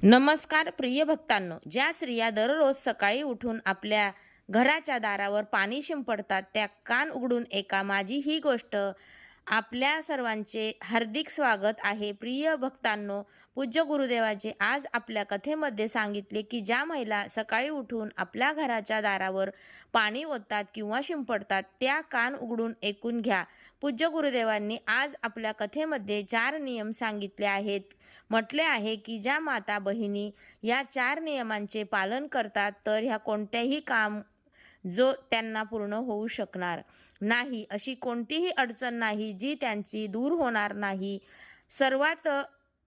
नमस्कार प्रिय भक्तांनो, ज्या स्त्रिया दररोज सकाळी उठून आपल्या घराच्या दारावर पाणी शिंपडतात त्या कान उघडून ऐका, माझी ही गोष्ट. आपल्या सर्वांचे हार्दिक स्वागत आहे. प्रिय भक्तांनो, पूज्य गुरुदेवाचे आज आपल्या कथेमध्ये सांगितले की ज्या महिला सकाळी उठून आपल्या घराच्या दारावर पाणी ओततात किंवा शिंपडतात त्या कान उघडून ऐकून घ्या. पूज्य गुरुदेवांनी आज आपल्या कथेमध्ये 4 नियम सांगितले आहेत. म्हटले आहे की ज्या माता बहिणी या 4 नियमांचे पालन करतात तर ह्या कोणत्याही काम जो त्यांना पूर्ण होऊ शकणार नाही, अशी कोणतीही अडचण नाही जी त्यांची दूर होणार नाही. सर्वात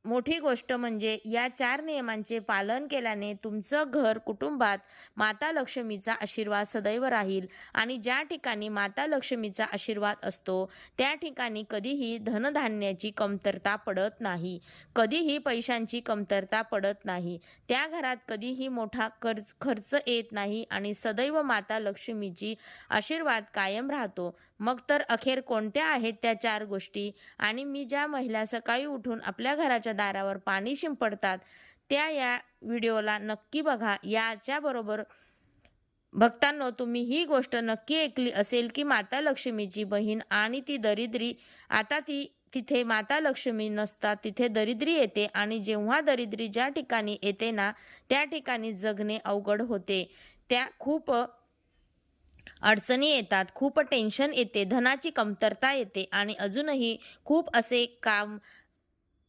मोठी गोष्ट म्हणजे या 4 नियमांचे पालन केल्याने तुमचं घर कुटुंबात माता लक्ष्मीचा आशीर्वाद सदैव राहील आणि ज्या ठिकाणी माता लक्ष्मीचा आशीर्वाद असतो त्या ठिकाणी कधीही धनधान्याची कमतरता पडत नाही, कधीही पैशांची कमतरता पडत नाही, त्या घरात कधीही मोठा खर्च येत नाही आणि सदैव माता लक्ष्मीची आशीर्वाद कायम राहतो. मग तर अखेर कोणत्या आहेत त्या 4 गोष्टी? आणि मी ज्या महिला सकाळी उठून आपल्या घराच्या दारावर पाणी शिंपडतात त्या या व्हिडिओला नक्की बघा. याच्याबरोबर भक्तांनो, तुम्ही ही गोष्ट नक्की ऐकली असेल की माता लक्ष्मीची बहीण आणि ती दरिद्री, आता तिथे माता लक्ष्मी नसतात, तिथे दरिद्री येते आणि जेव्हा दरिद्री ज्या ठिकाणी येते ना त्या ठिकाणी जगणे अवघड होते. त्या खूप अडचणी येतात, खूप टेन्शन येते, धनाची कमतरता येते आणि अजूनही खूप असे काम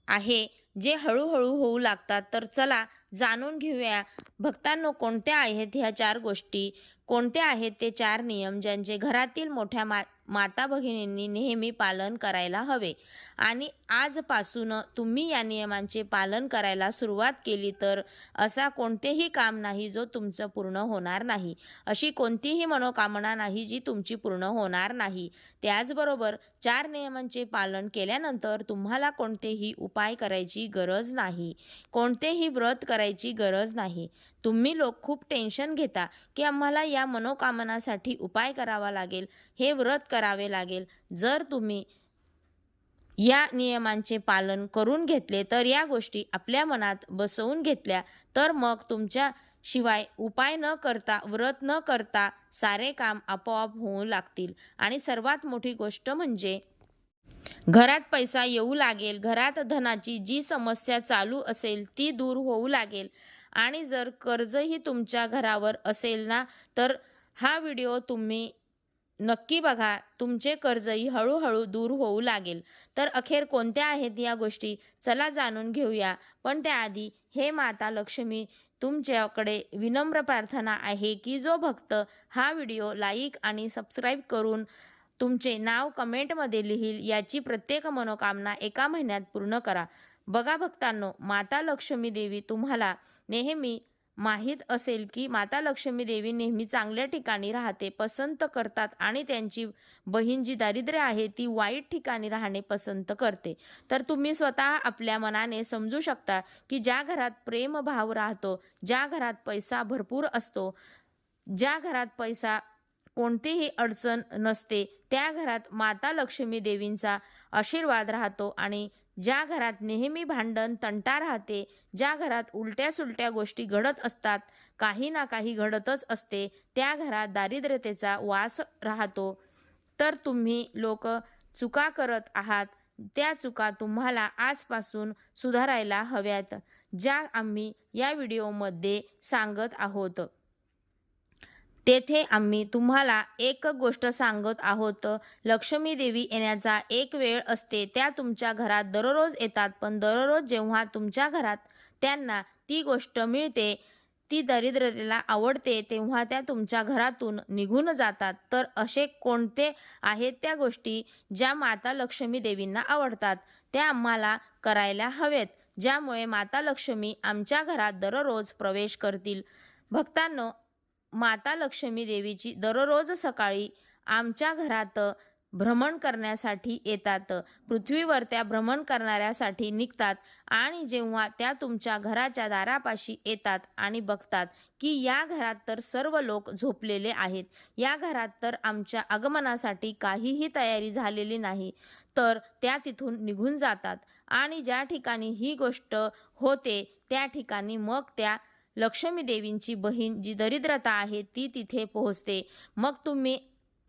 आहे जे हळूहळू होऊ लागतात. तर चला जाणून घेऊया भक्तांनो, कोणत्या आहेत ह्या 4 गोष्टी, कोणते आहेत ते 4 नियम ज्यांचे घरातील मोठ्या माता भगिनींनी नेहमी पालन करायला हवे. आणि आजपासून तुम्ही या नियमांचे पालन करायला सुरुवात केली तर असा कोणतेही काम नाही जो तुमचं पूर्ण होणार नाही, अशी कोणतीही मनोकामना नाही जी तुमची पूर्ण होणार नाही. त्याचबरोबर 4 नियमांचे पालन केल्यानंतर तुम्हाला कोणतेही उपाय करायची गरज नाही, कोणतेही व्रत करायची गरज नाही. तुम्ही लोक खूप टेन्शन घेता की आम्हाला या मनोकामनासाठी उपाय करावा लागेल, हे व्रत करावे लागेल. जर तुम्ही या नियमांचे पालन करून घेतले तर या गोष्टी आपल्या मनात बसवून घेतल्या तर मग तुमच्या शिवाय उपाय न करता, व्रत न करता सारे काम आपोआप होऊ लागतील. आणि सर्वात मोठी गोष्ट म्हणजे घरात पैसा येऊ लागेल, घरात धनाची जी समस्या चालू असेल ती दूर होऊ लागेल. आणि जर कर्जही तुमच्या घरावर असेल ना तर हा व्हिडिओ तुम्ही नक्की बघा, तुमचे कर्जही हळूहळू दूर होऊ लागेल. तर अखेर कोणत्या आहेत या गोष्टी, चला जाणून घेऊया. पण त्याआधी हे माता लक्ष्मी तुमच्याकडे विनम्र प्रार्थना आहे की जो भक्त हा व्हिडिओ लाईक आणि सबस्क्राईब करून तुमचे नाव कमेंटमध्ये लिहील याची प्रत्येक मनोकामना 1 महिन्यात पूर्ण करा. बघा भक्तांनो, माता लक्ष्मी देवी तुम्हाला नेहमी माहीत असेल की माता लक्ष्मी देवी नेहमी चांगल्या ठिकाणी राहते, पसंत करतात आणि त्यांची बहीण जी दारिद्र्य आहे ती वाईट ठिकाणी राहणे पसंत करते. तर तुम्ही स्वतः आपल्या मनाने समजू शकता की ज्या घरात प्रेमभाव राहतो, ज्या घरात पैसा भरपूर असतो, ज्या घरात पैसा कोणतीही अडचण नसते त्या घरात माता लक्ष्मी देवींचा आशीर्वाद राहतो. आणि ज्या घरात नेहमी भांडण तंटा राहते, ज्या घरात उलट्या सुलट्या गोष्टी घडत असतात, काही ना काही घडतच असते, त्या घरात दारिद्र्यतेचा वास राहतो. तर तुम्ही लोक चुका करत आहात, त्या चुका तुम्हाला आजपासून सुधारायला हव्यात, ज्या आम्ही या व्हिडिओमध्ये सांगत आहोत. तेथे आम्ही तुम्हाला एक गोष्ट सांगत आहोत. लक्ष्मी देवी येण्याचा एक वेळ असते, त्या तुमच्या घरात दररोज येतात, पण दररोज जेव्हा तुमच्या घरात त्यांना ती गोष्ट मिळते, ती दरिद्रतेला आवडते, तेव्हा त्या तुमच्या घरातून निघून जातात. तर असे कोणते आहेत त्या गोष्टी ज्या माता लक्ष्मी देवींना आवडतात, त्या आम्हाला करायला हवेत, ज्यामुळे माता लक्ष्मी आमच्या घरात दररोज प्रवेश करतील. भक्तांनो, माता लक्ष्मी देवीची दररोज सकाळी आमच्या घरात भ्रमण करण्यासाठी येतात. पृथ्वीवर त्या भ्रमण करण्यासाठी निघतात आणि जेव्हा त्या तुमच्या घराच्या दारापाशी येतात आणि बघतात की या घरात तर सर्व लोक झोपलेले आहेत, या घरात तर आमच्या आगमनासाठी काहीही तयारी झालेली नाही, तर त्या तिथून निघून जातात आणि ज्या ठिकाणी ही गोष्ट होते त्या ठिकाणी मग त्या लक्ष्मी देवींची बहीण जी दरिद्रता आहे ती तिथे पोहोचते. मग तुम्ही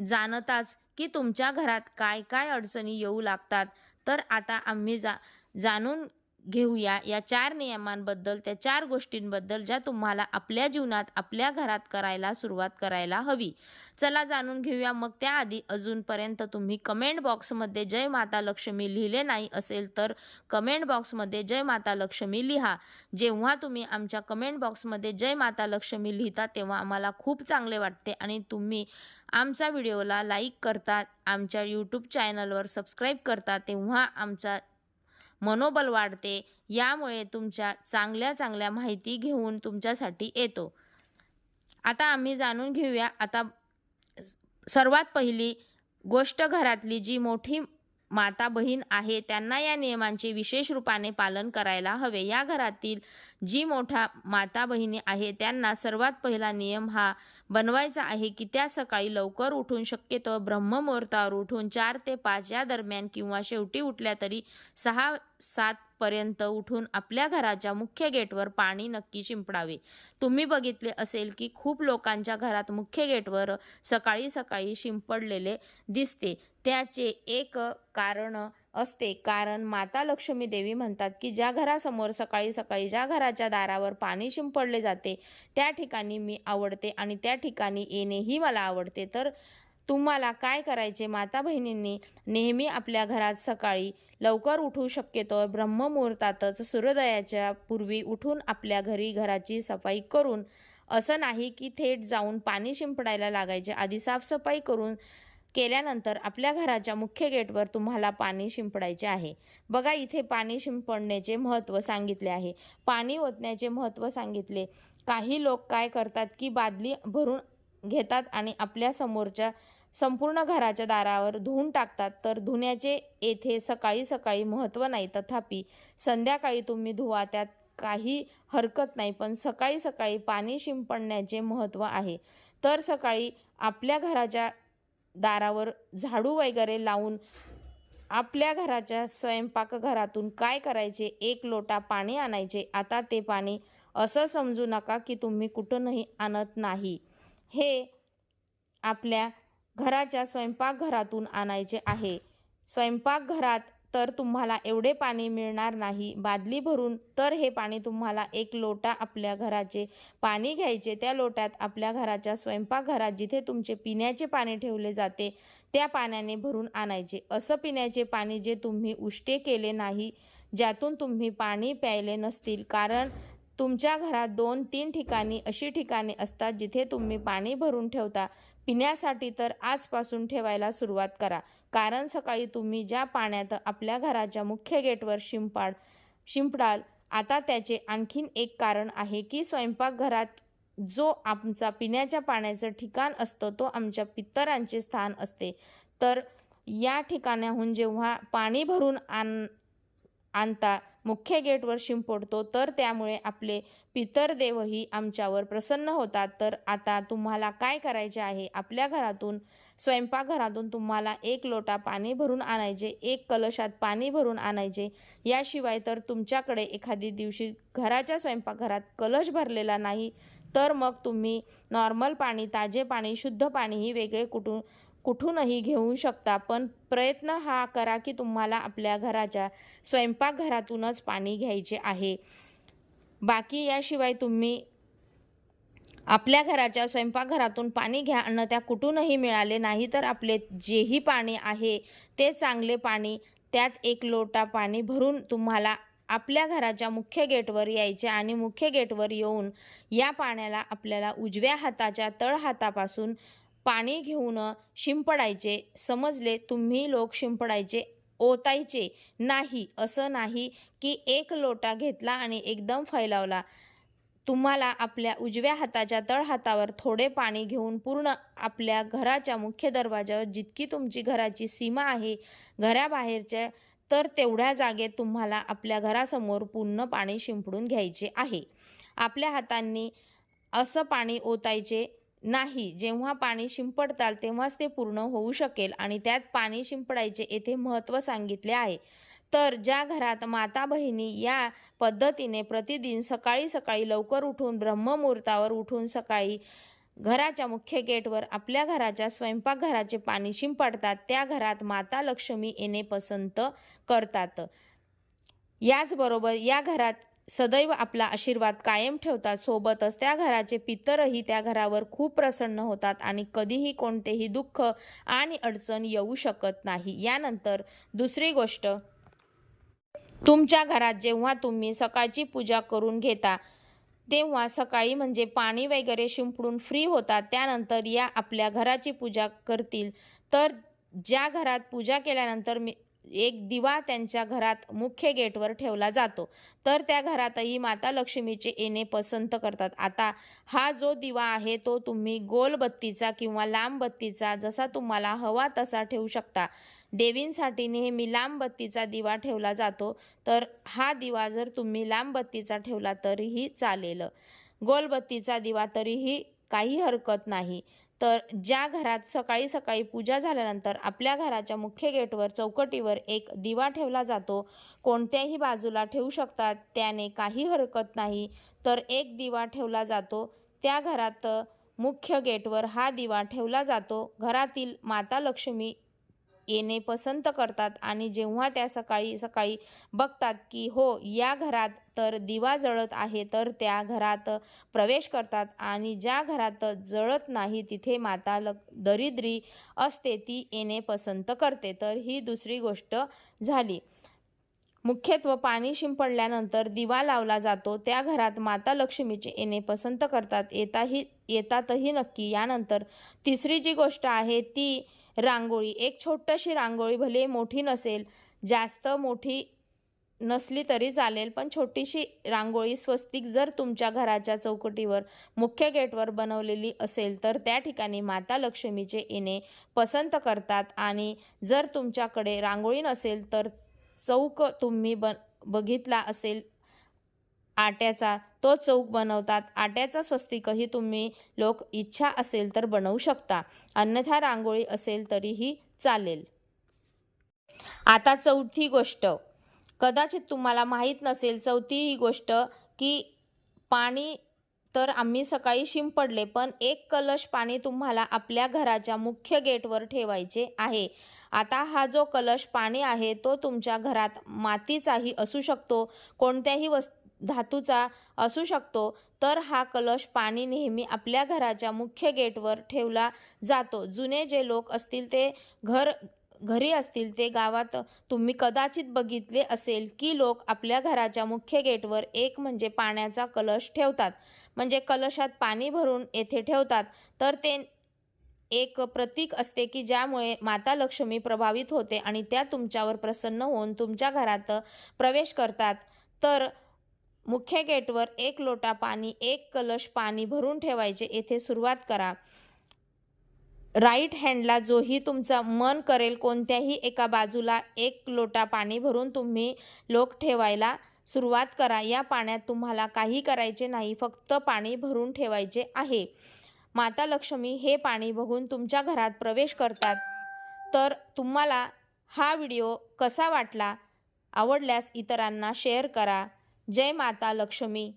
जाणताच की तुमच्या घरात काय काय अडचणी येऊ लागतात. तर आता आम्ही जाणून घेऊया या 4 नियमांबद्दल, त्या 4 गोष्टींबद्दल ज्या तुम्हाला आपल्या जीवनात आपल्या घरात करायला सुरुवात करायला हवी. चला जाणून घेऊया. मग त्याआधी अजूनपर्यंत तुम्ही कमेंट बॉक्समध्ये जय माता लक्ष्मी लिहिले नाही असेल तर कमेंट बॉक्समध्ये जय माता लक्ष्मी लिहा. जेव्हा तुम्ही आमच्या कमेंट बॉक्समध्ये जय माता लक्ष्मी लिहिता तेव्हा आम्हाला खूप चांगले वाटते आणि तुम्ही आमच्या व्हिडिओला लाईक करता, आमच्या यूट्यूब चॅनलवर सबस्क्राईब करता तेव्हा आमचा मनोबल वाढते. यामुळे तुमच्या चांगल्या चांगल्या माहिती घेऊन तुमच्यासाठी येतो. आता आम्ही जाणून घेऊया. आता सर्वात पहिली गोष्ट, घरातली जी मोठी माता बहीण आहे त्यांना या नियमांचे विशेष रूपाने पालन करायला हवे. या घरातील जी मोठा माता बहिणी आहे त्यांना सर्वात पहिला नियम हा बनवायचा आहे की त्या सकाळी लवकर उठून, शक्यतो ब्रह्ममुहूर्तावर उठून 4 ते 5 या दरम्यान किंवा शेवटी उठल्या तरी 6-7 पर्यंत उठून आपल्या घराच्या मुख्य गेटवर पाणी नक्की शिंपडावे. तुम्ही बघितले असेल की खूप लोकांच्या घरात मुख्य गेटवर सकाळी सकाळी शिंपडलेले दिसते. त्याचे एक कारण असते. कारण माता लक्ष्मी देवी म्हणतात की ज्या घरासमोर सकाळी सकाळी ज्या घराच्या दारावर पाणी शिंपडले जाते त्या ठिकाणी मी आवडते आणि त्या ठिकाणी येणेही मला आवडते. तर तुम्हाला काय करायचे, माता बहिणींनी नेहमी आपल्या घरात सकाळी लवकर उठू, शक्यतो ब्रह्ममुहूर्तातच सूर्योदयाच्या पूर्वी उठून आपल्या घराची सफाई करून, असं नाही की थेट जाऊन पाणी शिंपडायला लागायचे. आधी साफसफाई केल्यानंतर आपल्या घराच्या मुख्य गेटवर तुम्हाला पाणी शिंपडायचे आहे. बघा इथे पाणी शिंपडण्याचे महत्त्व सांगितले आहे, पाणी ओतण्याचे महत्त्व सांगितले. काही लोक काय करतात की बादली भरून घेतात आणि आपल्या समोरच्या संपूर्ण घराच्या दारावर धुवून टाकतात. तर धुण्याचे येथे सकाळी सकाळी महत्त्व नाही, तथापि संध्याकाळी तुम्ही धुवा, त्यात काही हरकत नाही, पण सकाळी सकाळी पाणी शिंपडण्याचे महत्त्व आहे. तर सकाळी आपल्या घराच्या दारावर झाडू वगैरे लावून आपल्या घराच्या स्वयंपाकघरातून काय करायचे, 1 लोटा पाणी आणायचे. आता ते पाणी असं समजू नका की तुम्ही कुठूनही आणत नाही, हे आपल्या घराच्या स्वयंपाकघरातून आणायचे आहे. स्वयंपाकघरात तर तुम्हाला एवढे पाणी मिळणार नाही बादली भरून, तर हे पाणी तुम्हाला 1 लोटा आपल्या घराचे पाणी घ्यायचे. त्या लोट्यात आपल्या घराच्या स्वयंपाकघरात जिथे तुमचे पिण्याचे पाणी ठेवले जाते त्या पाण्याने भरून आणायचे. असं पिण्याचे पाणी जे तुम्ही उष्टे केले नाही, ज्यातून तुम्ही पाणी प्यायले नसतील. कारण तुमच्या घरात 2-3 ठिकाणी अशी ठिकाणे असतात जिथे तुम्ही पाणी भरून ठेवता पिण्यासाठी. तर आजपासून ठेवायला सुरुवात करा. कारण सकाळी तुम्ही ज्या पाण्यात आपल्या घराच्या मुख्य गेटवर शिंपडाल, आता त्याचे आणखीन एक कारण आहे की स्वयंपाकघरात जो आमचा पिण्याच्या पाण्याचं ठिकाण असतं तो आमच्या पितरांचे स्थान असते. तर या ठिकाणाहून जेव्हा पाणी भरून आणता मुख्य गेटवर शिंपडतो, तर त्यामुळे आपले पितरदेवही आमच्यावर प्रसन्न होतात. तर आता तुम्हाला काय करायचे आहे, आपल्या घरातून स्वयंपाकघरातून तुम्हाला 1 लोटा पाणी भरून आणायचे, 1 कलशात पाणी भरून आणायचे. याशिवाय तर तुमच्याकडे एखादी दिवशी घराच्या स्वयंपाकघरात कलश भरलेला नाही, तर मग तुम्ही नॉर्मल पाणी, ताजे पाणी, शुद्ध पाणीही वेगळे कुठूनही घेऊ शकता. पण प्रयत्न हा करा की तुम्हाला आपल्या घराच्या स्वयंपाकघरातूनच पाणी घ्यायचे आहे. बाकी याशिवाय तुम्ही आपल्या घराच्या स्वयंपाकघरातून पाणी घ्या. अन्न त्या कुठूनही मिळाले नाही तर आपले जेही पाणी आहे ते चांगले पाणी, त्यात 1 लोटा पाणी भरून तुम्हाला आपल्या घराच्या मुख्य गेटवर यायचे आणि मुख्य गेटवर येऊन या पाण्याला आपल्याला उजव्या हाताच्या तळहातापासून पाणी घेऊन शिंपडायचे. समजले? तुम्ही लोक शिंपडायचे, ओतायचे नाही. असं नाही की 1 लोटा घेतला आणि एकदम फैलावला. तुम्हाला आपल्या उजव्या हाताच्या तळहातावर थोडे पाणी घेऊन पूर्ण आपल्या घराच्या मुख्य दरवाजावर, जितकी तुमची घराची सीमा आहे घराबाहेरच्या, तर तेवढ्या जागेत तुम्हाला आपल्या घरासमोर पूर्ण पाणी शिंपडून घ्यायचे आहे. आपल्या हातांनी असं पाणी ओतायचे नाही. जेव्हा पाणी शिंपडताल तेव्हाच ते पूर्ण होऊ शकेल आणि त्यात पाणी शिंपडायचे येथे महत्त्व सांगितले आहे. तर ज्या घरात माता बहिणी या पद्धतीने प्रतिदिन सकाळी सकाळी लवकर उठून ब्रह्ममुहूर्तावर उठून सकाळी घराच्या मुख्य गेटवर आपल्या घराच्या स्वयंपाकघराचे पाणी शिंपडतात, त्या घरात माता लक्ष्मी येणे पसंत करतात. याचबरोबर या घरात सदैव आपला आशीर्वाद कायम ठेवतात. सोबतच त्या घराचे पितरही त्या घरावर खूप प्रसन्न होतात आणि कधीही कोणतेही दुःख आणि अडचण येऊ शकत नाही. यानंतर दुसरी गोष्ट, तुमच्या घरात जेव्हा तुम्ही सकाळची पूजा करून घेता तेव्हा सकाळी म्हणजे पाणी वगैरे शिंपडून फ्री होतात, त्यानंतर या आपल्या घराची पूजा करतील. तर ज्या घरात पूजा केल्यानंतर एक दिवा त्यांच्या घरात मुख्य गेटवर ठेवला जातो, तर त्या घरातही माता लक्ष्मीचे येणे पसंत करतात. आता हा जो दिवा आहे तो तुम्ही गोल बत्तीचा किंवा लांब बत्तीचा जसा तुम्हाला हवा तसा ठेवू शकता. देवींसाठी नेहमी लांब बत्तीचा दिवा ठेवला जातो, तर हा दिवा जर तुम्ही लांब बत्तीचा ठेवला तरीही चालेल. गोल बत्तीचा दिवा तरीही काही हरकत नाही. तर ज्या घरात सकाळी सकाळी पूजा झाल्यानंतर आपल्या घराच्या मुख्य गेटवर चौकटीवर एक दिवा ठेवला जातो, कोणत्याही बाजूला ठेवू शकतात, त्याने काही हरकत नाही. तर एक दिवा ठेवला जातो, त्या घरात मुख्य गेटवर हा दिवा ठेवला जातो. घरातील माता लक्ष्मी येणे पसंत करतात आणि जेव्हा त्या सकाळी सकाळी बघतात की हो या घरात तर दिवा जळत आहे, तर त्या घरात प्रवेश करतात आणि ज्या घरात जळत नाही तिथे माता दरिद्री असते ती येणे पसंत करते. तर ही दुसरी गोष्ट झाली. मुख्यत्व पाणी शिंपडल्यानंतर दिवा लावला जातो, त्या घरात माता लक्ष्मीचे येणे पसंत करतात, येतातही नक्की. यानंतर तिसरी जी गोष्ट आहे ती रांगोळी. एक छोटीशी रांगोळी, भले मोठी नसेल, जास्त मोठी नसली तरी चालेल, पण छोटीशी रांगोळी स्वस्तिक जर तुमच्या घराच्या चौकटीवर मुख्य गेटवर बनवलेली असेल तर त्या ठिकाणी माता लक्ष्मीचे येणे पसंत करतात. आणि जर तुमच्याकडे रांगोळी नसेल तर चौक तुम्ही बघितला असेल आट्याचा, तो चौक बनवतात. आट्याचा स्वस्तिकही तुम्ही लोक इच्छा असेल तर बनवू शकता, अन्यथा रांगोळी असेल तरीही चालेल. आता चौथी गोष्ट, कदाचित तुम्हाला माहीत नसेल, चौथी ही गोष्ट की पाणी तर आम्ही सकाळी शिंपडले, पण एक कलश पाणी तुम्हाला आपल्या घराच्या मुख्य गेटवर ठेवायचे आहे. आता हा जो कलश पाणी आहे तो तुमच्या घरात मातीचाही असू शकतो, कोणत्याही धातूचा असू शकतो. तर हा कलश पाणी नेहमी आपल्या घराच्या मुख्य गेटवर ठेवला जातो. जुने जे लोक असतील ते घरी असतील ते गावात तुम्ही कदाचित बघितले असेल की लोक आपल्या घराच्या मुख्य गेटवर एक म्हणजे पाण्याचा कलश ठेवतात, म्हणजे कलशात पाणी भरून येथे ठेवतात. तर ते एक प्रतीक असते की ज्यामुळे माता लक्ष्मी प्रभावित होते आणि त्या तुमच्यावर प्रसन्न होऊन तुमच्या घरात प्रवेश करतात. तर मुख्य गेटवर एक लोटा पाणी, एक कलश पाणी भरून ठेवायचे. येथे सुरुवात करा. राईट हँडला जोही तुमचं मन करेल कोणत्याही एका बाजूला एक लोटा पाणी भरून तुम्ही लोक ठेवायला सुरुवात करा. या पाण्यात तुम्हाला काही करायचे नाही, फक्त पाणी भरून ठेवायचे आहे. माता लक्ष्मी हे पाणी बघून तुमच्या घरात प्रवेश करतात. तर तुम्हाला हा व्हिडिओ कसा वाटला? आवडल्यास इतरांना शेअर करा. जय माता लक्ष्मी.